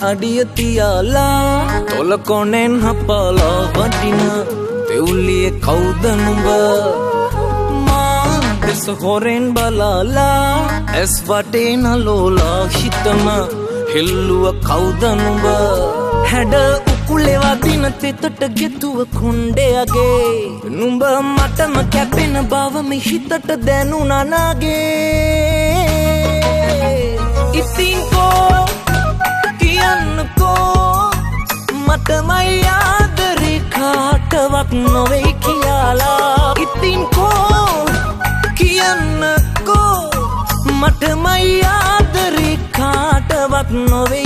අඩිය තියාලා තොල කොනෙන් හපලා වටින පෙවුලියේ කවුද නුඹ මාස් හොරෙන් බලාලා ඇස් වටේ නලෝලා හිතම හෙල්ලුව කවුද නුඹ හැඩ උකුලේ වදින තෙතට ගෙතුව කොණ්ඩයගේ නුඹ මටම කැපෙන බව මේ හිතට දැනුණා නාගේ ඉතින් කෝ කියන්නකෝ මටමයි ආදරේ කාටවත් නොවේ කියලා ඉතින් කෝ කියන්නකෝ මටමයි ආදරේ කාටවත් නොවේ